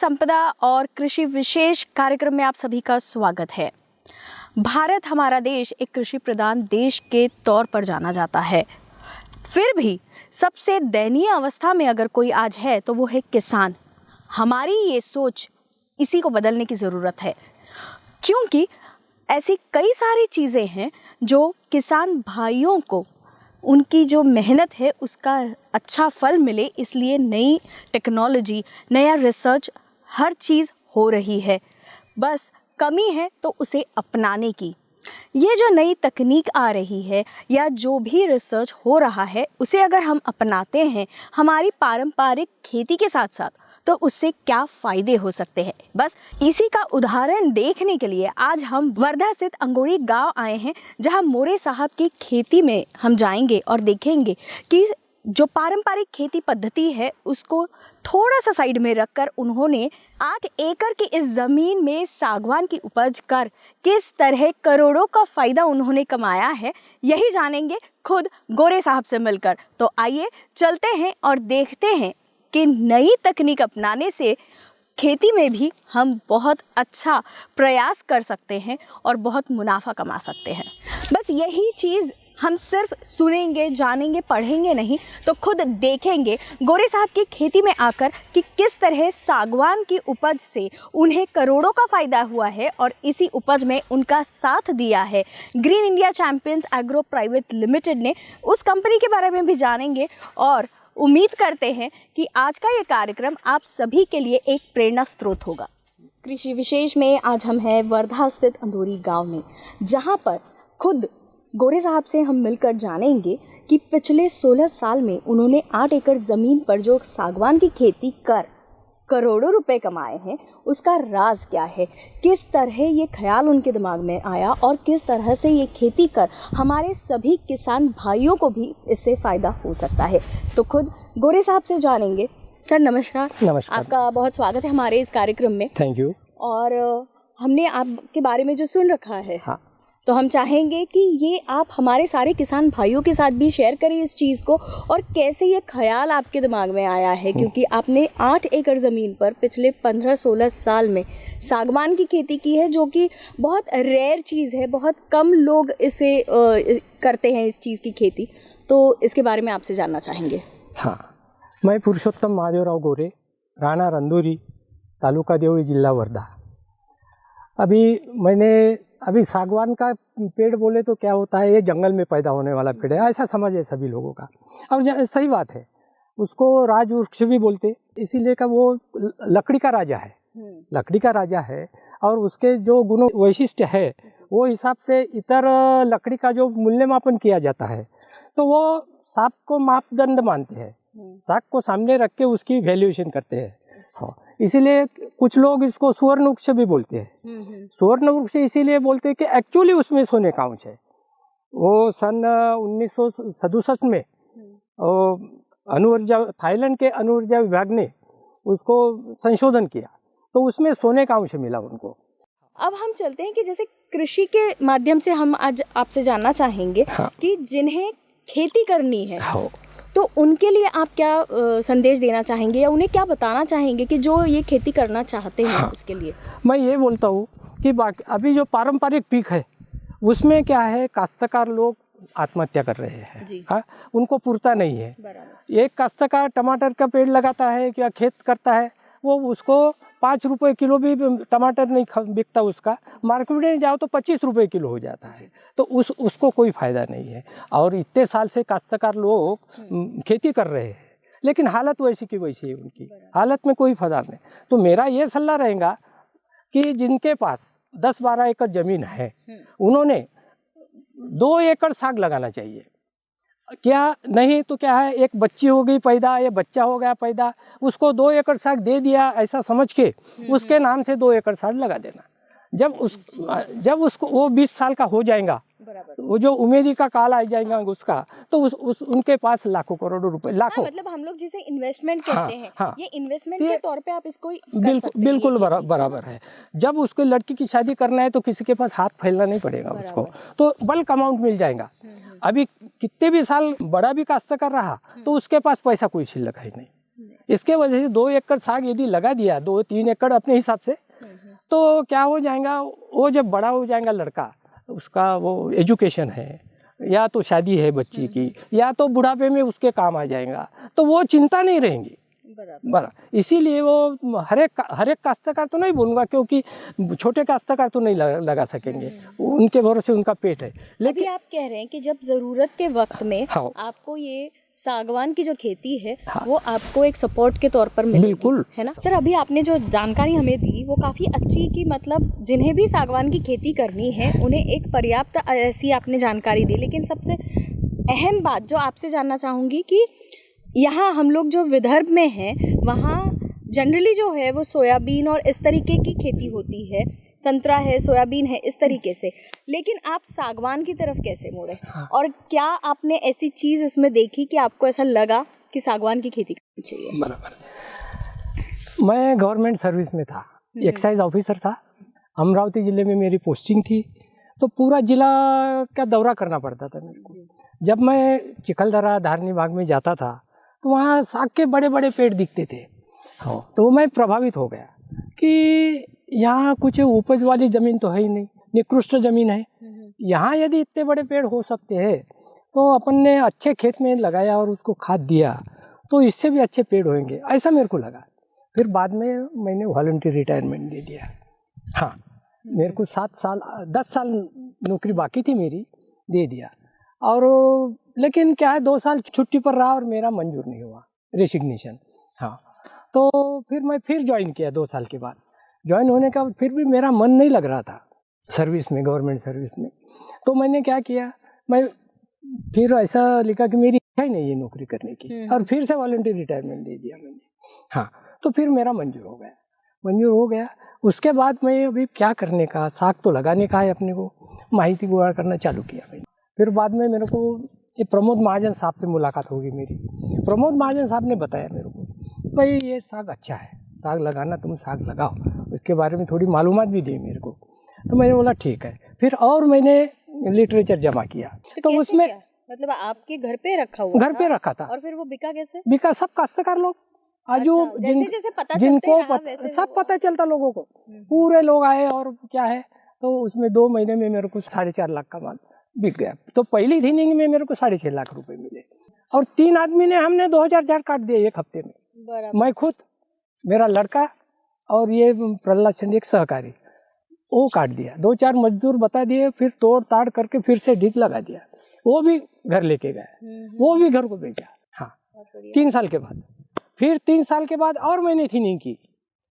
संपदा और कृषि विशेष कार्यक्रम में आप सभी का स्वागत है। भारत हमारा देश एक कृषि प्रधान देश के तौर पर जाना जाता है। फिर भी सबसे दयनीय अवस्था में अगर कोई आज है तो वो है किसान। हमारी ये सोच इसी को बदलने की ज़रूरत है, क्योंकि ऐसी कई सारी चीज़ें हैं जो किसान भाइयों को उनकी जो मेहनत है उसका अच्छा फल मिले, इसलिए नई टेक्नोलॉजी, नया रिसर्च, हर चीज़ हो रही है। बस कमी है तो उसे अपनाने की। ये जो नई तकनीक आ रही है या जो भी रिसर्च हो रहा है उसे अगर हम अपनाते हैं हमारी पारंपरिक खेती के साथ साथ, तो उससे क्या फ़ायदे हो सकते हैं, बस इसी का उदाहरण देखने के लिए आज हम वर्धा स्थित अंगोरी गांव आए हैं, जहां मोरे साहब की खेती में हम जाएंगे और देखेंगे कि जो पारंपरिक खेती पद्धति है उसको थोड़ा सा साइड में रखकर उन्होंने 8 एकड़ की इस ज़मीन में सागवान की उपज कर किस तरह करोड़ों का फ़ायदा उन्होंने कमाया है, यही जानेंगे खुद गोरे साहब से मिलकर। तो आइए चलते हैं और देखते हैं कि नई तकनीक अपनाने से खेती में भी हम बहुत अच्छा प्रयास कर सकते हैं और बहुत मुनाफा कमा सकते हैं। बस यही चीज़ हम सिर्फ सुनेंगे, जानेंगे, पढ़ेंगे नहीं, तो खुद देखेंगे गोरे साहब की खेती में आकर कि किस तरह सागवान की उपज से उन्हें करोड़ों का फ़ायदा हुआ है और इसी उपज में उनका साथ दिया है green India champions agro private limited ने। उस कंपनी के बारे में भी जानेंगे और उम्मीद करते हैं कि आज का ये कार्यक्रम आप सभी के लिए एक प्रेरणा स्रोत होगा। कृषि विशेष में आज हम हैं वर्धा स्थित अंदोरी गांव में, जहां पर खुद गोरे साहब से हम मिलकर जानेंगे कि पिछले 16 साल में उन्होंने 8 एकड़ ज़मीन पर जो सागवान की खेती कर करोड़ों रुपए कमाए हैं, उसका राज क्या है, किस तरह ये ख्याल उनके दिमाग में आया और किस तरह से ये खेती कर हमारे सभी किसान भाइयों को भी इससे फ़ायदा हो सकता है। तो खुद गोरे साहब से जानेंगे। सर नमस्कार। नमस्कार, आपका बहुत स्वागत है हमारे इस कार्यक्रम में। Thank you. और हमने आपके बारे में जो सुन रखा है, हाँ, तो हम चाहेंगे कि ये आप हमारे सारे किसान भाइयों के साथ भी शेयर करें इस चीज़ को, और कैसे ये ख्याल आपके दिमाग में आया है, क्योंकि आपने 8 एकड़ ज़मीन पर पिछले 15-16 साल में सागवान की खेती की है, जो कि बहुत रेयर चीज़ है, बहुत कम लोग इसे करते हैं इस चीज़ की खेती। तो इसके बारे में आपसे जानना चाहेंगे। हाँ, मैं पुरुषोत्तम महादेवराव गोरे, राणा रंदोरी, तालुका देवड़ी, जिला वर्धा। अभी सागवान का पेड़ बोले तो क्या होता है, ये जंगल में पैदा होने वाला पेड़ है, ऐसा समझ है सभी लोगों का। और सही बात है, उसको राजवृक्ष भी बोलते, इसीलिए का वो लकड़ी का राजा है, लकड़ी का राजा है। और उसके जो गुण वैशिष्ट्य है वो हिसाब से इतर लकड़ी का जो मूल्यमापन किया जाता है, तो वो साग को मापदंड मानते हैं, साग को सामने रख के उसकी वैल्यूएशन करते हैं। हाँ, इसीलिए कुछ लोग इसको सुवर्ण वृक्ष भी बोलते हैं। सुवर्ण वृक्ष इसीलिए बोलते हैं कि एक्चुअली उसमें सोने का अंश है। वो सन 1967 में थाईलैंड के अणु ऊर्जा विभाग ने उसको संशोधन किया, तो उसमें सोने का अंश मिला उनको। अब हम चलते हैं कि जैसे कृषि के माध्यम से हम आज आपसे जानना चाहेंगे, हाँ, कि जिन्हें खेती करनी है, हाँ, तो उनके लिए आप क्या संदेश देना चाहेंगे या उन्हें क्या बताना चाहेंगे कि जो ये खेती करना चाहते हैं, हाँ, उसके लिए? मैं ये बोलता हूँ कि अभी जो पारंपरिक पीक है उसमें क्या है, काश्तकार लोग आत्महत्या कर रहे हैं, हाँ, उनको पूर्ता नहीं है। एक काश्तकार टमाटर का पेड़ लगाता है या खेत करता है, वो उसको 5 रुपये किलो भी टमाटर नहीं बिकता, उसका मार्केट में जाओ तो 25 रुपये किलो हो जाता है, तो उसको कोई फ़ायदा नहीं है। और इतने साल से काश्तकार लोग खेती कर रहे हैं, लेकिन हालत वैसी की वैसी है, उनकी हालत में कोई फायदा नहीं। तो मेरा ये सलाह रहेगा कि जिनके पास 10-12 एकड़ ज़मीन है, उन्होंने 2 एकड़ साग लगाना चाहिए। क्या नहीं तो क्या है, एक बच्ची हो गई पैदा या बच्चा हो गया पैदा, उसको 2 एकड़ साग दे दिया ऐसा समझ के उसके नाम से 2 एकड़ साग लगा देना। जब उसको वो 20 साल का हो जाएगा, वो जो उम्मीदी का काल आ जाएगा उसका, तो उनके पास लाखों करोड़ों रुपए, लाखों, मतलब हम लोग जिसे इन्वेस्टमेंट कहते हैं, हाँ, ये इन्वेस्टमेंट के तौर पे आप इसको बिल्कुल बराबर है। जब उसको लड़की की शादी करना है तो किसी के पास हाथ फैलना नहीं पड़ेगा उसको, तो बल्क अमाउंट मिल जाएगा। अभी कितने भी साल बड़ा भी काश्तकार रहा तो उसके पास पैसा कोई छिलक है नहीं, इसके वजह से 2 एकड़ साग यदि लगा दिया, 2-3 एकड़ अपने हिसाब से, तो क्या हो जाएगा, वो जब बड़ा हो जाएगा लड़का, उसका वो एजुकेशन है या तो शादी है बच्ची की या तो बुढ़ापे में उसके काम आ जाएगा, तो वो चिंता नहीं रहेंगी। बराबर। इसीलिए वो हर एक काश्तकार तो नहीं बोलूँगा, क्योंकि छोटे काश्तकार तो नहीं लगा सकेंगे, उनके भरोसे उनका पेट है। लेकिन आप कह रहे हैं कि जब ज़रूरत के वक्त में हाँ, आपको ये सागवान की जो खेती है हाँ, वो आपको एक सपोर्ट के तौर पर मिलेगी, बिल्कुल, है ना सर। अभी आपने जो जानकारी हमें दी वो काफ़ी अच्छी, कि मतलब जिन्हें भी सागवान की खेती करनी है उन्हें एक पर्याप्त ऐसी आपने जानकारी दी। लेकिन सबसे अहम बात जो आपसे जानना चाहूँगी कि यहाँ हम लोग जो विदर्भ में हैं वहाँ जनरली जो है वो सोयाबीन और इस तरीके की खेती होती है, संतरा है, सोयाबीन है, इस तरीके से। लेकिन आप सागवान की तरफ कैसे मुड़े? हाँ। और क्या आपने ऐसी चीज़ इसमें देखी कि आपको ऐसा लगा कि सागवान की खेती करनी चाहिए? बराबर। मैं गवर्नमेंट सर्विस में था, एक्साइज ऑफिसर था, अमरावती ज़िले में मेरी पोस्टिंग थी, तो पूरा ज़िला का दौरा करना पड़ता था मेरे को। जब मैं चिखलदरा, धारनी बाग में जाता था तो वहाँ साग के बड़े बड़े पेड़ दिखते थे। हाँ, तो मैं प्रभावित हो गया कि यहाँ कुछ उपज वाली ज़मीन तो है ही नहीं, निकृष्ट ज़मीन है। यहाँ यदि इतने बड़े पेड़ हो सकते हैं तो अपन ने अच्छे खेत में लगाया और उसको खाद दिया तो इससे भी अच्छे पेड़ होंगे, ऐसा मेरे को लगा। फिर बाद में मैंने वॉलंटियर रिटायरमेंट दे दिया। हाँ, मेरे को 10 साल नौकरी बाकी थी मेरी, दे दिया। और लेकिन क्या है, 2 साल छुट्टी पर रहा और मेरा मंजूर नहीं हुआ, रेसिग्नेशन। हाँ, तो फिर मैं ज्वाइन किया 2 साल के बाद। ज्वाइन होने का फिर भी मेरा मन नहीं लग रहा था सर्विस में, गवर्नमेंट सर्विस में। तो मैंने क्या किया, मैं फिर ऐसा लिखा कि मेरी इच्छा ही नहीं है नौकरी करने की, और फिर से वॉलंटियर रिटायरमेंट दे दिया मैंने। हाँ, तो फिर मेरा मंजूर हो गया। उसके बाद मैं अभी क्या करने का, साग तो लगाने का है अपने को, माहिती गुहार करना चालू किया मैंने। फिर बाद में मेरे को ये प्रमोद महाजन साहब से मुलाकात होगी मेरी। प्रमोद महाजन साहब ने बताया मेरे को, भाई ये साग अच्छा है, साग लगाना, तुम साग लगाओ, उसके बारे में थोड़ी मालूमात भी दी मेरे को। तो मैंने बोला ठीक है। फिर और मैंने लिटरेचर जमा किया। तो उसमें मतलब आपके घर पे रखा हुआ घर पे रखा था। और फिर वो बिका कैसे? बिका सब काश्तकार लोग, आज जैसे पता सब पता चलता लोगों को, पूरे लोग आए। और क्या है, तो उसमें 2 महीने में मेरे को 4.5 लाख का माल बिक गया। तो पहली इनिंग में मेरे को 6.5 लाख रुपए मिले, और 3 आदमी ने हमने 2000 झाड़ काट दिए 1 हफ्ते में। मैं खुद, मेरा लड़का और ये प्रहलाद चंद एक सहकारी, वो काट दिया। 2-4 मजदूर बता दिए, फिर तोड़ ताड़ करके फिर से ढीक लगा दिया। वो भी घर लेके गए, वो भी घर को बेचा। हाँ, 3 साल के बाद। फिर 3 साल के बाद और मैंने थिनिंग की,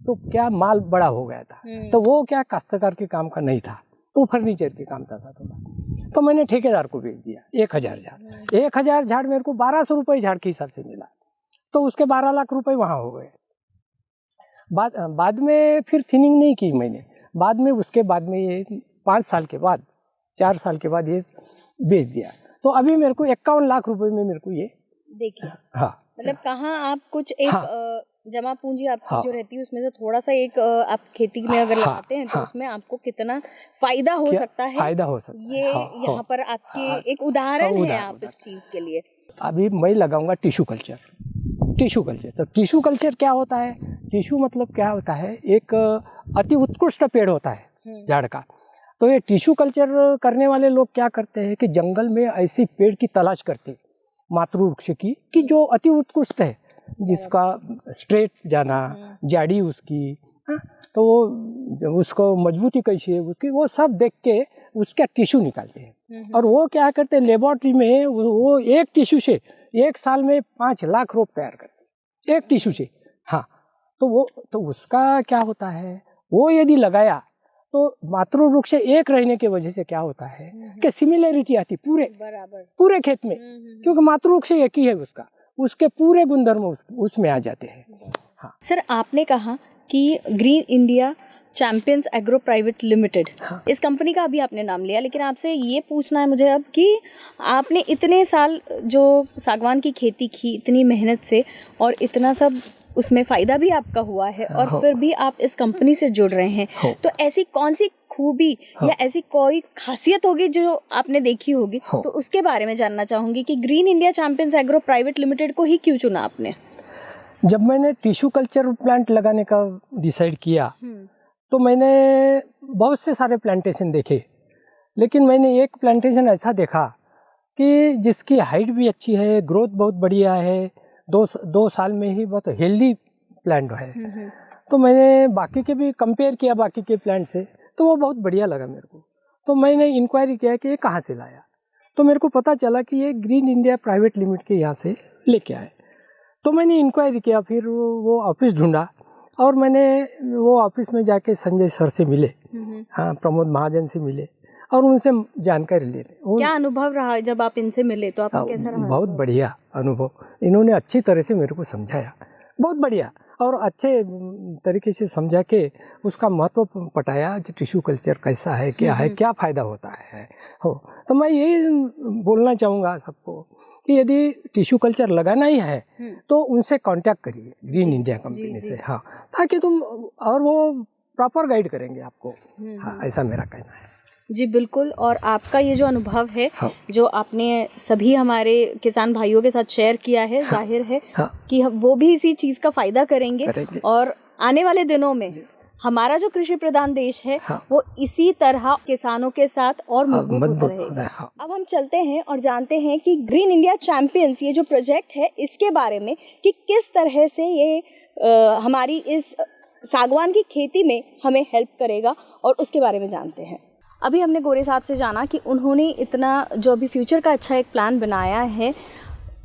तो क्या माल बड़ा हो गया था। तो वो क्या काश्तकार के काम का नहीं था, तो फर्नीचर के काम था थोड़ा। तो मैंने ठेकेदार को बेच दिया 1000 झाड़। 1000 झाड़ मेरे को 1200 रुपये झाड़ के हिसाब से मिला, तो उसके 12 लाख रुपए वहाँ हो गए। बाद में फिर थिनिंग नहीं की मैंने। बाद में उसके बाद में ये 5 साल के बाद, 4 साल के बाद ये बेच दिया। तो अभी मेरे को 51 लाख रुपए में मेरे को ये देखिए। हाँ, मतलब कहाँ आप कुछ एक हाँ, जमा पूंजी आपकी हाँ, जो रहती है उसमें से थोड़ा सा एक आप खेती में अगर लगाते हैं तो उसमें आपको कितना फायदा हो सकता है, ये यहाँ पर आपके एक उदाहरण है आप इस चीज के लिए। अभी मैं लगाऊंगा टिश्यू कल्चर। तो टिश्यू कल्चर क्या होता है? टिश्यू मतलब क्या होता है, एक अति उत्कृष्ट पेड़ होता है झाड़ का। तो ये टिश्यू कल्चर करने वाले लोग क्या करते हैं कि जंगल में ऐसी पेड़ की तलाश करते, मातृवृक्ष की, कि जो अति उत्कृष्ट है, जिसका स्ट्रेट जाना, जाड़ी उसकी, तो वो उसको मजबूती कैसी है उसकी, वो सब देख के उसका टिश्यू निकालते हैं। और वो क्या करते हैं, लेबोरेटरी में वो एक टिश्यू से 1 साल में 5 लाख रोप तैयार करते हैं, एक टिश्यू से। हाँ, तो उसका क्या होता है, वो यदि लगाया तो मातृवृक्ष एक रहने की वजह से क्या होता है कि सिमिलरिटी आती पूरे खेत में, क्योंकि मातृवृक्ष एक ही है उसका, उसके पूरे गुणधर्म उसमें आ जाते हैं। हाँ सर, आपने कहा कि green India champions agro private limited, हाँ, इस कंपनी का अभी आपने नाम लिया, लेकिन आपसे ये पूछना है मुझे अब कि आपने इतने साल जो सागवान की खेती की, इतनी मेहनत से, और इतना सब उसमें फ़ायदा भी आपका हुआ है, और फिर भी आप इस कंपनी से जुड़ रहे हैं, तो ऐसी कौन सी खूबी या ऐसी कोई खासियत होगी जो आपने देखी होगी, तो उसके बारे में जानना चाहूँगी कि green India champions agro private limited को ही क्यों चुना आपने? जब मैंने टिश्यू कल्चर प्लांट लगाने का डिसाइड किया तो मैंने बहुत से सारे प्लांटेशन देखे, लेकिन मैंने एक प्लांटेशन ऐसा देखा कि जिसकी हाइट भी अच्छी है, ग्रोथ बहुत बढ़िया है, दो साल में ही बहुत हेल्दी प्लांट है। तो मैंने बाकी के भी कंपेयर किया बाकी के प्लांट से, तो वो बहुत बढ़िया लगा मेरे को। तो मैंने इंक्वायरी किया कि ये कहाँ से लाया, तो मेरे को पता चला कि ये ग्रीन इंडिया प्राइवेट लिमिटेड के यहाँ से लेके आए। तो मैंने इंक्वायरी किया, फिर वो ऑफिस ढूंढा और मैंने वो ऑफिस में जाके संजय सर से मिले, हाँ, प्रमोद महाजन से मिले और उनसे जानकारी ले ली। क्या अनुभव रहा जब आप इनसे मिले, तो आपका कैसा रहा? बहुत बढ़िया अनुभव, इन्होंने अच्छी तरह से मेरे को समझाया, बहुत बढ़िया, और अच्छे तरीके से समझा के उसका महत्व पटाया, टिश्यू कल्चर कैसा है, क्या है, क्या फ़ायदा होता है। हो तो मैं यही बोलना चाहूँगा सबको कि यदि टिश्यू कल्चर लगाना ही है तो उनसे कांटेक्ट करिए, ग्रीन इंडिया कंपनी से, हाँ, ताकि तुम, और वो प्रॉपर गाइड करेंगे आपको। हाँ, ऐसा मेरा कहना है। जी बिल्कुल, और आपका ये जो अनुभव है, हाँ, जो आपने सभी हमारे किसान भाइयों के साथ शेयर किया है, हाँ, जाहिर है, हाँ, कि वो भी इसी चीज़ का फ़ायदा करेंगे और आने वाले दिनों में हमारा जो कृषि प्रधान देश है, हाँ, वो इसी तरह किसानों के साथ और मजबूत होता रहेगा। हाँ। अब हम चलते हैं और जानते हैं कि ग्रीन इंडिया चैंपियंस ये जो प्रोजेक्ट है इसके बारे में, कि किस तरह से ये हमारी इस सागवान की खेती में हमें हेल्प करेगा, और उसके बारे में जानते हैं। अभी हमने गोरे साहब से जाना कि उन्होंने इतना जो अभी फ्यूचर का अच्छा एक प्लान बनाया है,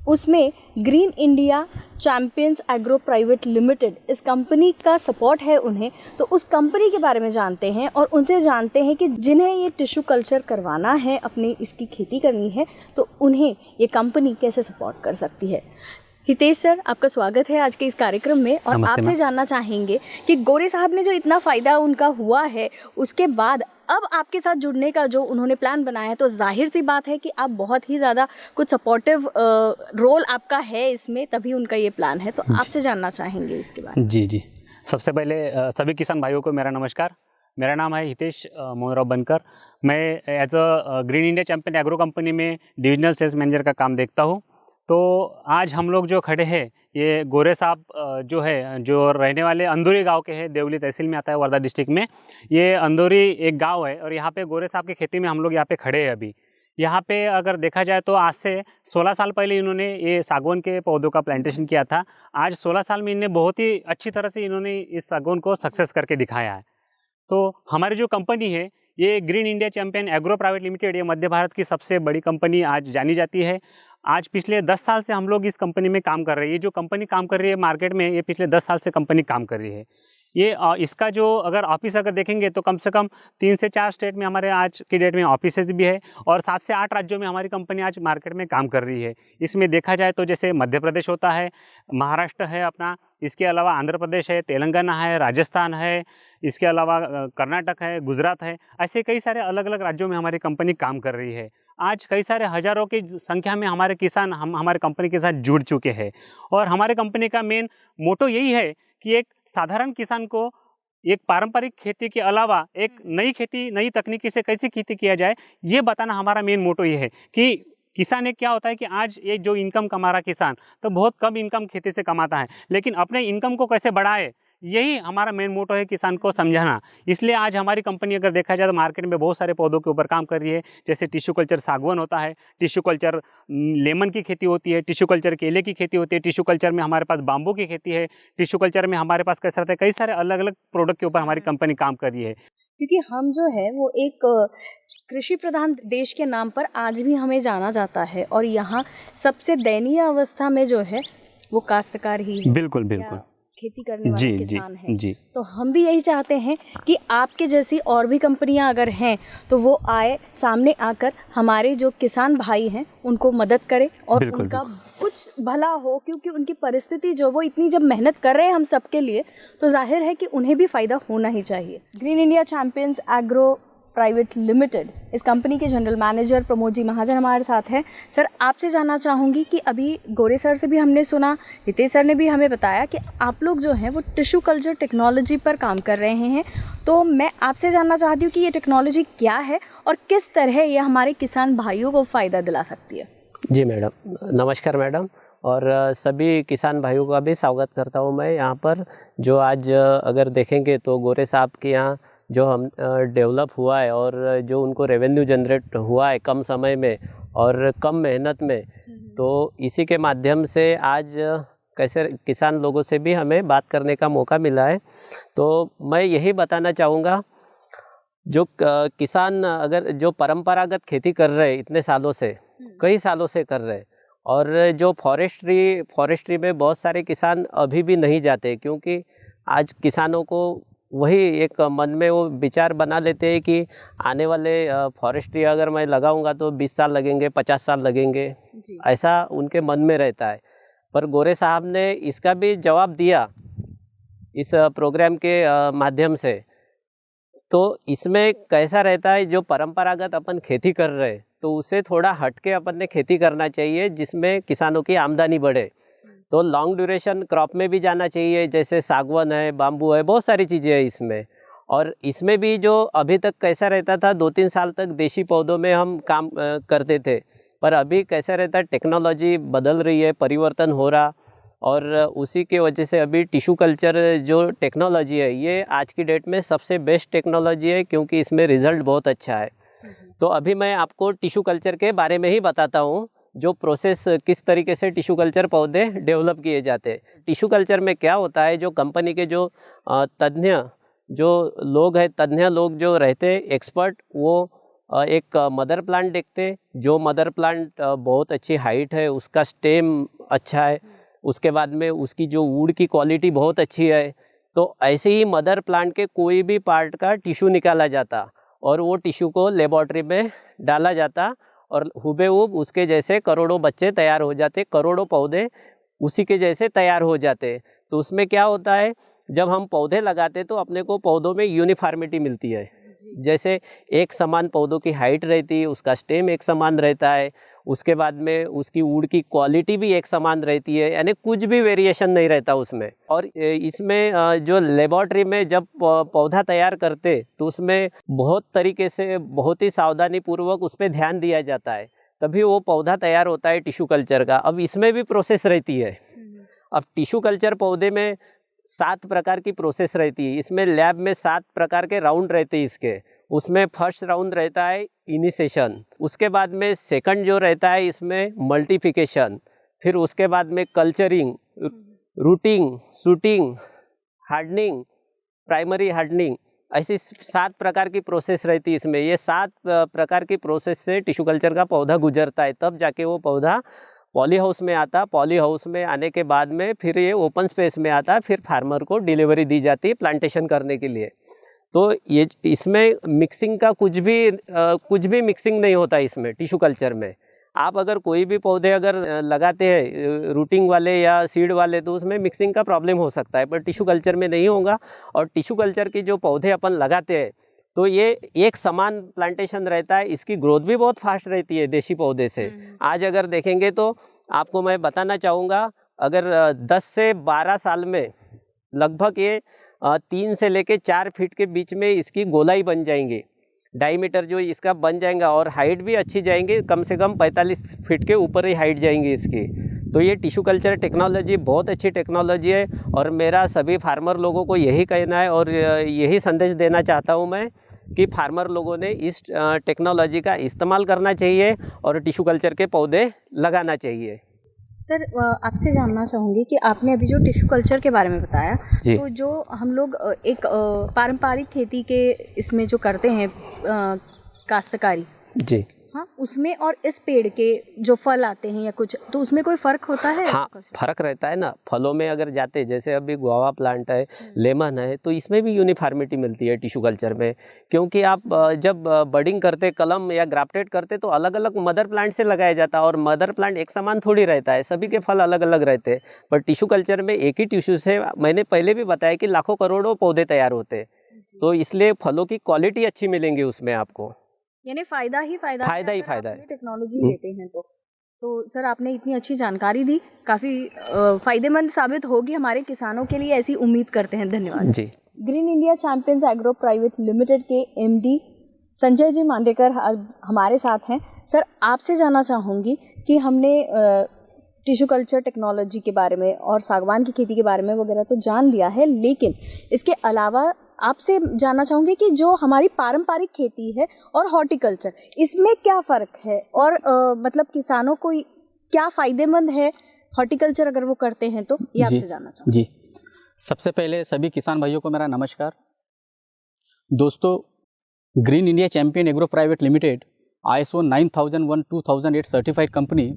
उसमें green India champions agro private limited इस कंपनी का सपोर्ट है उन्हें। तो उस कंपनी के बारे में जानते हैं और उनसे जानते हैं कि जिन्हें ये टिश्यू कल्चर करवाना है, अपनी इसकी खेती करनी है, तो उन्हें ये कंपनी कैसे सपोर्ट कर सकती है। हितेश सर, आपका स्वागत है आज के इस कार्यक्रम में, और आपसे जानना चाहेंगे कि गोरे साहब ने जो इतना फ़ायदा उनका हुआ है, उसके बाद अब आपके साथ जुड़ने का जो उन्होंने प्लान बनाया है, तो जाहिर सी बात है कि आप बहुत ही ज़्यादा कुछ सपोर्टिव रोल आपका है इसमें, तभी उनका ये प्लान है। तो आपसे जानना चाहेंगे इसके बारे में। जी, सबसे पहले सभी किसान भाइयों को मेरा नमस्कार। मेरा नाम है हितेश मोहनराव बनकर। मैं as a green India champion agro company में डिविजनल सेल्स मैनेजर का काम देखता हूँ। तो आज हम लोग जो खड़े हैं, ये गोरे साहब जो है, जो रहने वाले अंदौरी गांव के हैं, देवली तहसील में आता है, वर्धा डिस्ट्रिक्ट में। ये अंदौरी एक गांव है और यहाँ पे गोरे साहब की खेती में हम लोग यहाँ पे खड़े हैं। अभी यहाँ पे अगर देखा जाए तो आज से 16 साल पहले इन्होंने ये सागवान के पौधों का प्लांटेशन किया था। आज 16 साल में इन्हें बहुत ही अच्छी तरह से इन्होंने इस सागवान को सक्सेस करके दिखाया है। तो हमारी जो कंपनी है, ये green India champion agro private limited, ये मध्य भारत की सबसे बड़ी कंपनी आज जानी जाती है। आज पिछले 10 साल से हम लोग इस कंपनी में काम कर रहे हैं। ये जो कंपनी काम कर रही है मार्केट में, ये पिछले 10 साल से कंपनी काम कर रही है। ये इसका जो अगर ऑफिस अगर देखेंगे तो कम से कम 3 से 4 स्टेट में हमारे आज की डेट में ऑफिसेज भी है, और 7 से 8 राज्यों में हमारी कंपनी आज मार्केट में काम कर रही है। इसमें देखा जाए तो जैसे मध्य प्रदेश होता है, महाराष्ट्र है अपना, इसके अलावा आंध्र प्रदेश है, तेलंगाना है, राजस्थान है, इसके अलावा कर्नाटक है, गुजरात है, ऐसे कई सारे अलग अलग राज्यों में हमारी कंपनी काम कर रही है। आज कई सारे हज़ारों की संख्या में हमारे किसान हमारे कंपनी के साथ जुड़ चुके हैं, और हमारे कंपनी का मेन मोटो यही है कि एक साधारण किसान को एक पारंपरिक खेती के अलावा एक नई खेती, नई तकनीकी से कैसे खेती किया जाए, ये बताना हमारा मेन मोटो ये है। कि किसान एक क्या होता है कि आज ये जो इनकम कमा रहा किसान, तो बहुत कम इनकम खेती से कमाता है, लेकिन अपने इनकम को कैसे बढ़ाए, यही हमारा मेन मोटो है, किसान को समझाना। इसलिए आज हमारी कंपनी अगर देखा जाए तो मार्केट में बहुत सारे पौधों के ऊपर काम कर रही है। जैसे टिश्यू कल्चर सागवान होता है, टिश्यू कल्चर लेमन की खेती होती है, टिश्यू कल्चर केले की खेती होती है, टिश्यू कल्चर में हमारे पास बाम्बू की खेती है, टिश्यू कल्चर में हमारे पास कैसा रहता है, कई सारे अलग अलग प्रोडक्ट के ऊपर हमारी कंपनी काम कर रही है। क्योंकि हम जो है वो एक कृषि प्रधान देश के नाम पर आज भी हमें जाना जाता है, और यहाँ सबसे दयनीय अवस्था में जो है वो काश्तकार ही है। बिल्कुल बिल्कुल, खेती करने वाले किसान हैं। जी। तो हम भी यही चाहते हैं कि आपके जैसी और भी कंपनियां अगर हैं तो वो आए, सामने आकर हमारे जो किसान भाई हैं उनको मदद करें और उनका कुछ भला हो, क्योंकि उनकी परिस्थिति जो वो इतनी जब मेहनत कर रहे हैं हम सबके लिए, तो जाहिर है कि उन्हें भी फ़ायदा होना ही चाहिए। Green India champions agro private limited इस कंपनी के जनरल मैनेजर प्रमोद जी महाजन हमारे साथ हैं। सर, आपसे जानना चाहूँगी कि अभी गोरे सर से भी हमने सुना, हितेश सर ने भी हमें बताया कि आप लोग जो हैं वो टिश्यू कल्चर टेक्नोलॉजी पर काम कर रहे हैं। तो मैं आपसे जानना चाहती हूँ कि ये टेक्नोलॉजी क्या है और किस तरह ये हमारे किसान भाइयों को फ़ायदा दिला सकती है। जी मैडम, नमस्कार मैडम, और सभी किसान भाइयों का भी स्वागत करता हूँ मैं यहाँ पर। जो आज अगर देखेंगे तो गोरे साहब के यहाँ जो हम डेवलप हुआ है और जो उनको रेवेन्यू जनरेट हुआ है कम समय में और कम मेहनत में, तो इसी के माध्यम से आज कैसे किसान लोगों से भी हमें बात करने का मौका मिला है। तो मैं यही बताना चाहूँगा, जो किसान अगर जो परंपरागत खेती कर रहे हैं इतने सालों से, कई सालों से कर रहे हैं, और जो फॉरेस्ट्री में बहुत सारे किसान अभी भी नहीं जाते, क्योंकि आज किसानों को वही एक मन में वो विचार बना लेते हैं कि आने वाले फॉरेस्ट्री अगर मैं लगाऊंगा तो 20 साल लगेंगे, 50 साल लगेंगे, ऐसा उनके मन में रहता है। पर गोरे साहब ने इसका भी जवाब दिया इस प्रोग्राम के माध्यम से। तो इसमें कैसा रहता है, जो परंपरागत अपन खेती कर रहे हैं तो उससे थोड़ा हटके अपन ने खेती करना चाहिए जिसमें किसानों की आमदनी बढ़े। तो लॉन्ग ड्यूरेशन क्रॉप में भी जाना चाहिए, जैसे सागवान है, बाम्बू है, बहुत सारी चीज़ें हैं इसमें। और इसमें भी जो अभी तक कैसा रहता था, 2-3 साल तक देशी पौधों में हम काम करते थे, पर अभी कैसा रहता है, टेक्नोलॉजी बदल रही है, परिवर्तन हो रहा, और उसी के वजह से अभी टिश्यू कल्चर जो टेक्नोलॉजी है ये आज की डेट में सबसे बेस्ट टेक्नोलॉजी है, क्योंकि इसमें रिज़ल्ट बहुत अच्छा है। तो अभी मैं आपको टिश्यू कल्चर के बारे में ही बताता हूँ, जो प्रोसेस किस तरीके से टिश्यू कल्चर पौधे डेवलप किए जाते हैं। टिश्यू कल्चर में क्या होता है, जो कंपनी के जो तज्ञ जो लोग हैं, तज्ञ लोग जो रहते हैं एक्सपर्ट, वो एक मदर प्लांट देखते, जो मदर प्लांट बहुत अच्छी हाइट है, उसका स्टेम अच्छा है, उसके बाद में उसकी जो वुड की क्वालिटी बहुत अच्छी है, तो ऐसे ही मदर प्लांट के कोई भी पार्ट का टिश्यू निकाला जाता और वो टिश्यू को लेबोरेटरी में डाला जाता और हुबेहूब उसके जैसे करोड़ों बच्चे तैयार हो जाते, करोड़ों पौधे उसी के जैसे तैयार हो जाते। तो उसमें क्या होता है, जब हम पौधे लगाते तो अपने को पौधों में यूनिफॉर्मिटी मिलती है, जैसे एक समान पौधों की हाइट रहती है, उसका स्टेम एक समान रहता है, उसके बाद में उसकी वुड की क्वालिटी भी एक समान रहती है, यानी कुछ भी वेरिएशन नहीं रहता उसमें। और इसमें जो लेबोरेटरी में जब पौधा तैयार करते तो उसमें बहुत तरीके से, बहुत ही सावधानी पूर्वक उस पर ध्यान दिया जाता है, तभी वो पौधा तैयार होता है टिश्यू कल्चर का। अब इसमें भी प्रोसेस रहती है। अब टिश्यू कल्चर पौधे में 7 प्रकार की प्रोसेस रहती है। इसमें लैब में 7 प्रकार के राउंड रहते हैं इसके। उसमें फर्स्ट राउंड रहता है इनिशिएशन, उसके बाद में सेकंड जो रहता है इसमें मल्टीप्लिकेशन, फिर उसके बाद में culturing, routing, shooting, hardening, primary hardening, ऐसी 7 प्रकार की प्रोसेस रहती है इसमें। ये 7 प्रकार की प्रोसेस से टिश्यू कल्चर का पौधा गुजरता है, तब जाके वो पौधा पॉली हाउस में आता। पॉली हाउस में आने के बाद में फिर ये ओपन स्पेस में आता, फिर फार्मर को डिलीवरी दी जाती है प्लांटेशन करने के लिए। तो ये इसमें मिक्सिंग का कुछ भी मिक्सिंग नहीं होता इसमें टिश्यू कल्चर में। आप अगर कोई भी पौधे अगर लगाते हैं रूटिंग वाले या सीड वाले, तो उसमें मिक्सिंग का प्रॉब्लम हो सकता है, पर टिश्यू कल्चर में नहीं होगा। और टिश्यू कल्चर की जो पौधे अपन लगाते हैं तो ये एक समान प्लांटेशन रहता है, इसकी ग्रोथ भी बहुत फास्ट रहती है देशी पौधे से। आज अगर देखेंगे तो आपको मैं बताना चाहूँगा, अगर 10 से 12 साल में लगभग ये 3 से लेके 4 फीट के बीच में इसकी गोलाई बन जाएंगी, डायमीटर जो इसका बन जाएगा, और हाइट भी अच्छी जाएंगी, कम से कम 45 फीट के ऊपर ही हाइट जाएंगी इसकी। तो ये टिश्यू कल्चर टेक्नोलॉजी बहुत अच्छी टेक्नोलॉजी है, और मेरा सभी फार्मर लोगों को यही कहना है और यही संदेश देना चाहता हूँ मैं कि फार्मर लोगों ने इस टेक्नोलॉजी का इस्तेमाल करना चाहिए और टिश्यू कल्चर के पौधे लगाना चाहिए। सर, आपसे जानना चाहूँगी कि आपने अभी जो टिश्यू कल्चर के बारे में बताया, तो जो हम लोग एक पारंपरिक खेती के इसमें जो करते हैं काश्तकारी जी, हाँ, उसमें और इस पेड़ के जो फल आते हैं या कुछ, तो उसमें कोई फ़र्क होता है? हाँ, फ़र्क रहता है ना। फलों में अगर जाते, जैसे अभी गुआवा प्लांट है, लेमन है, तो इसमें भी यूनिफॉर्मिटी मिलती है टिश्यू कल्चर में, क्योंकि आप जब बडिंग करते, कलम या ग्राफ्टेड करते, तो अलग अलग मदर प्लांट से लगाया जाता है, और मदर प्लांट एक समान थोड़ी रहता है, सभी के फल अलग अलग रहते हैं। पर टिश्यू कल्चर में एक ही टिश्यू से, मैंने पहले भी बताया कि लाखों करोड़ों पौधे तैयार होते हैं, तो इसलिए फलों की क्वालिटी अच्छी मिलेंगी उसमें आपको, यानी फायदा ही फायदा है टेक्नोलॉजी लेते हैं तो सर, आपने इतनी अच्छी जानकारी दी, काफ़ी फ़ायदेमंद साबित होगी हमारे किसानों के लिए, ऐसी उम्मीद करते हैं। धन्यवाद जी। Green India champions agro private limited के MD संजय जी मांडेकर हमारे साथ हैं। सर, आपसे जानना चाहूँगी कि हमने टिश्यू कल्चर टेक्नोलॉजी के बारे में और सागवान की खेती के बारे में वगैरह तो जान लिया है, लेकिन इसके अलावा आपसे जानना चाहूँगी कि जो हमारी पारंपरिक खेती है और हॉर्टिकल्चर, इसमें क्या फ़र्क है और मतलब किसानों को क्या फ़ायदेमंद है हॉर्टिकल्चर अगर वो करते हैं तो, ये आपसे जानना चाहूँगी। जी, सबसे पहले सभी किसान भाइयों को मेरा नमस्कार। दोस्तों, green India champion agro private limited ISO 9001-2008 certified company,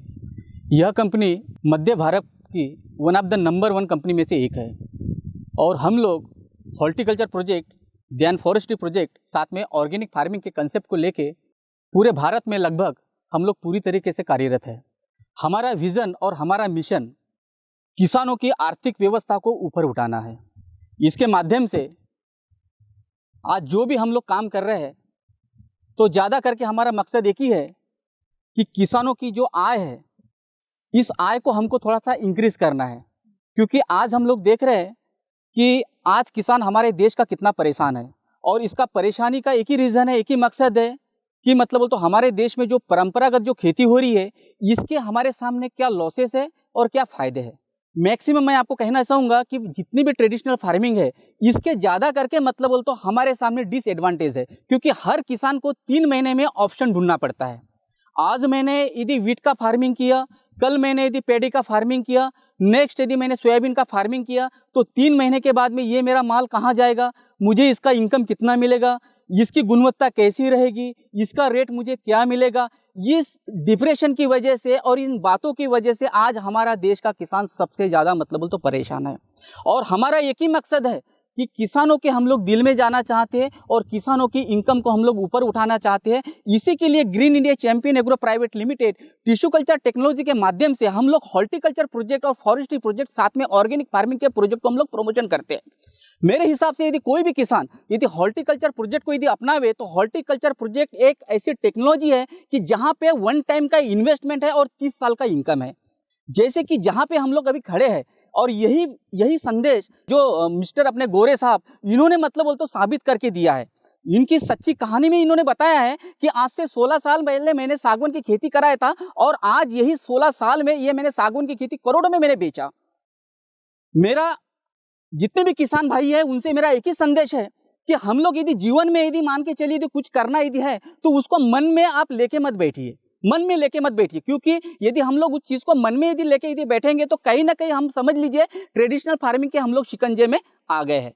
यह कंपनी मध्य भारत की one of the number 1 company में से एक है। और हम लोग हॉर्टिकल्चर प्रोजेक्ट, ध्यान फॉरेस्ट्री प्रोजेक्ट, साथ में ऑर्गेनिक फार्मिंग के कंसेप्ट को लेके पूरे भारत में लगभग हम लोग पूरी तरीके से कार्यरत है। हमारा विज़न और हमारा मिशन किसानों की आर्थिक व्यवस्था को ऊपर उठाना है। इसके माध्यम से आज जो भी हम लोग काम कर रहे हैं, तो ज़्यादा करके हमारा मकसद एक ही है कि किसानों की जो आय है, इस आय को हमको थोड़ा सा इंक्रीज करना है। क्योंकि आज हम लोग देख रहे हैं कि आज किसान हमारे देश का कितना परेशान है, और इसका परेशानी का एक ही रीज़न है, एक ही मकसद है कि मतलब तो हमारे देश में जो परंपरागत जो खेती हो रही है, इसके हमारे सामने क्या लॉसेस है और क्या फ़ायदे हैं। मैक्सिमम मैं आपको कहना चाहूँगा कि जितनी भी ट्रेडिशनल फार्मिंग है, इसके ज़्यादा करके मतलब तो हमारे सामने डिसएडवांटेज है, क्योंकि हर किसान को 3 महीने में ऑप्शन ढूंढना पड़ता है। आज मैंने यदि वीट का फार्मिंग किया, कल मैंने यदि पैडी का फार्मिंग किया, नेक्स्ट यदि मैंने सोयाबीन का फार्मिंग किया, तो 3 महीने के बाद में ये मेरा माल कहाँ जाएगा, मुझे इसका इनकम कितना मिलेगा, इसकी गुणवत्ता कैसी रहेगी, इसका रेट मुझे क्या मिलेगा। इस डिप्रेशन की वजह से और इन बातों की वजह से आज हमारा देश का किसान सबसे ज़्यादा मतलब तो परेशान है। और हमारा एक ही मकसद है कि किसानों के हम लोग दिल में जाना चाहते हैं और किसानों की इनकम को हम लोग ऊपर उठाना चाहते हैं। इसी के लिए green India champion agro private limited tissue culture technology के माध्यम से हम लोग हॉर्टिकल्चर प्रोजेक्ट और फॉरेस्ट्री प्रोजेक्ट, साथ में ऑर्गेनिक फार्मिंग के प्रोजेक्ट को हम लोग प्रमोशन करते हैं। मेरे हिसाब से यदि कोई भी किसान यदि हॉर्टिकल्चर प्रोजेक्ट को यदि अपनावे, तो हॉर्टिकल्चर प्रोजेक्ट एक ऐसी टेक्नोलॉजी है कि जहाँ पे 1 टाइम का इन्वेस्टमेंट है और 30 साल का इनकम है। जैसे कि जहाँ पे हम लोग अभी खड़े हैं, और यही संदेश जो मिस्टर अपने गोरे साहब, इन्होंने मतलब तो साबित करके दिया है। इनकी सच्ची कहानी में इन्होंने बताया है कि आज से 16 साल पहले मैंने सागवान की खेती कराया था, और आज यही 16 साल में ये मैंने सागवान की खेती करोड़ों में मैंने बेचा। मेरा जितने भी किसान भाई है, उनसे मेरा एक ही संदेश है कि हम लोग यदि जीवन में यदि मान के चलिए यदि कुछ करना यदि है, तो उसको मन में आप लेके मत बैठिए, मन में लेके मत बैठिए। क्योंकि यदि हम लोग उस चीज़ को मन में यदि लेके यदि बैठेंगे, तो कहीं ना कहीं हम समझ लीजिए ट्रेडिशनल फार्मिंग के हम लोग शिकंजे में आ गए हैं।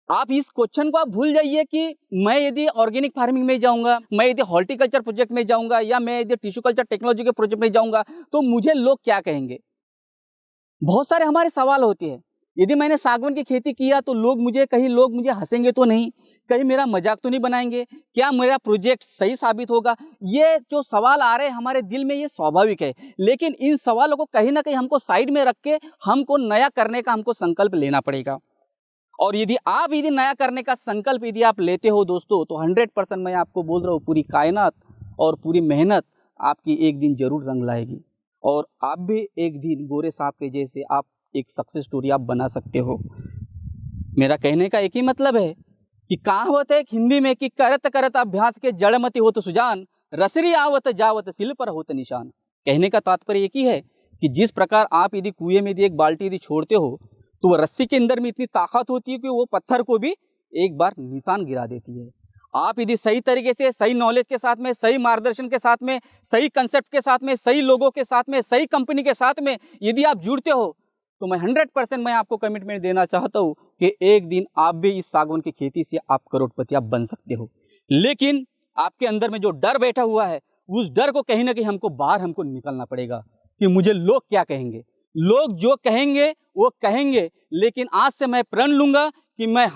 आप इस क्वेश्चन को आप भूल जाइए कि मैं यदि ऑर्गेनिक फार्मिंग में जाऊंगा, मैं यदि हॉर्टिकल्चर प्रोजेक्ट में जाऊंगा, या मैं यदि टिश्यू कल्चर टेक्नोलॉजी के प्रोजेक्ट में जाऊंगा, तो मुझे लोग क्या कहेंगे। बहुत सारे हमारे सवाल होते हैं। यदि मैंने सागवान की खेती किया, तो लोग मुझे हंसेंगे तो नहीं, कहीं मेरा मजाक तो नहीं बनाएंगे, क्या मेरा प्रोजेक्ट सही साबित होगा। ये जो सवाल आ रहे हैं हमारे दिल में, ये स्वाभाविक है। लेकिन इन सवालों को कहीं ना कहीं हमको साइड में रख के हमको नया करने का हमको संकल्प लेना पड़ेगा। और यदि नया करने का संकल्प यदि आप लेते हो दोस्तों, तो 100% मैं आपको बोल रहा हूँ, पूरी कायनात और पूरी मेहनत आपकी एक दिन जरूर रंग लाएगी, और आप भी एक दिन गोरे साहब के जैसे आप एक सक्सेस स्टोरी आप बना सकते हो। मेरा कहने का एक ही मतलब है कि कहावत है हिंदी में कि करत करत अभ्यास के जड़मति होत सुजान, रसरी आवत जावत सिल पर होत निशान। कहने का तात्पर्य एक ही है कि जिस प्रकार आप यदि कुएं में यदि एक बाल्टी यदि छोड़ते हो, तो वह रस्सी के अंदर में इतनी ताकत होती है कि वो पत्थर को भी एक बार निशान गिरा देती है। आप यदि सही तरीके से, सही नॉलेज के साथ में, सही मार्गदर्शन के साथ में, सही कंसेप्ट के साथ में, सही लोगों के साथ में, सही कंपनी के साथ में यदि आप जुड़ते हो, तो मैं 100% मैं आपको कमिटमेंट देना चाहता हूँ कि एक दिन आप भी इस सागवान की खेती से आप करोड़पति आप बन सकते हो। लेकिन आपके अंदर में जो डर बैठा हुआ है, उस डर को कहीं ना कहीं हमको बाहर हमको निकलना पड़ेगा कि मुझे लोग क्या कहेंगे। लोग जो कहेंगे वो कहेंगे, लेकिन आज से मैं प्रण लूंगा कि मैं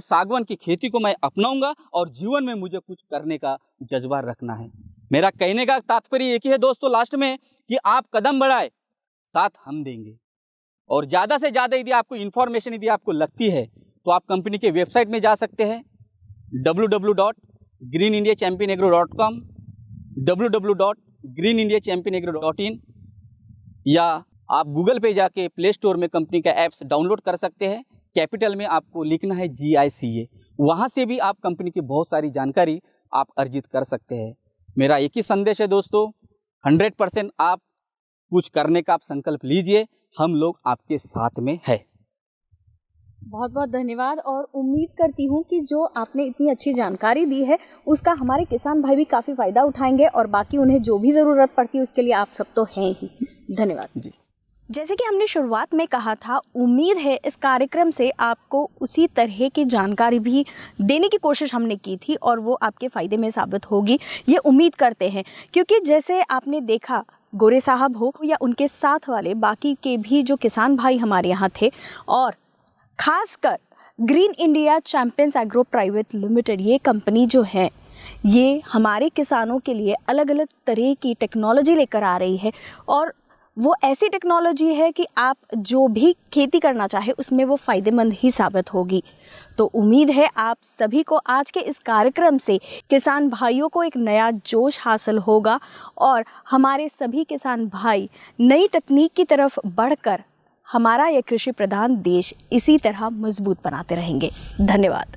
सागवान की खेती को मैं अपनाऊंगा, और जीवन में मुझे कुछ करने का जज्बा रखना है। मेरा कहने का तात्पर्य एक ही है दोस्तों, लास्ट में, कि आप कदम बढ़ाए, साथ हम देंगे। और ज़्यादा से ज़्यादा यदि आपको इन्फॉर्मेशन यदि आपको लगती है, तो आप कंपनी के वेबसाइट में जा सकते हैं, www.greenindiachampionagro.com, www.greenindiachampionagro.in, या आप गूगल पे जाके प्ले स्टोर में कंपनी का ऐप्स डाउनलोड कर सकते हैं। कैपिटल में आपको लिखना है GICA, वहाँ से भी आप कंपनी की बहुत सारी जानकारी आप अर्जित कर सकते हैं। मेरा एक ही संदेश है दोस्तों, 100% आप कुछ करने का आप संकल्प लीजिए, हम लोग आपके साथ में है। बहुत बहुत धन्यवाद और उम्मीद करती हूँ कि जो आपने इतनी अच्छी जानकारी दी है उसका हमारे किसान भाई भी काफ़ी फ़ायदा उठाएंगे और बाकी उन्हें जो भी ज़रूरत पड़ती है उसके लिए आप सब तो हैं ही। धन्यवाद जी। जैसे कि हमने शुरुआत में कहा था, उम्मीद है इस कार्यक्रम से आपको उसी तरह की जानकारी भी देने की कोशिश हमने की थी और वो आपके फ़ायदे में साबित होगी, ये उम्मीद करते हैं। क्योंकि जैसे आपने देखा, गोरे साहब हो या उनके साथ वाले बाकी के भी जो किसान भाई हमारे यहाँ थे, और खासकर green India champions agro private limited ये कंपनी जो है, ये हमारे किसानों के लिए अलग अलग तरह की टेक्नोलॉजी लेकर आ रही है। और वो ऐसी टेक्नोलॉजी है कि आप जो भी खेती करना चाहे उसमें वो फ़ायदेमंद ही साबित होगी। तो उम्मीद है आप सभी को आज के इस कार्यक्रम से किसान भाइयों को एक नया जोश हासिल होगा और हमारे सभी किसान भाई नई तकनीक की तरफ बढ़कर हमारा यह कृषि प्रधान देश इसी तरह मजबूत बनाते रहेंगे। धन्यवाद।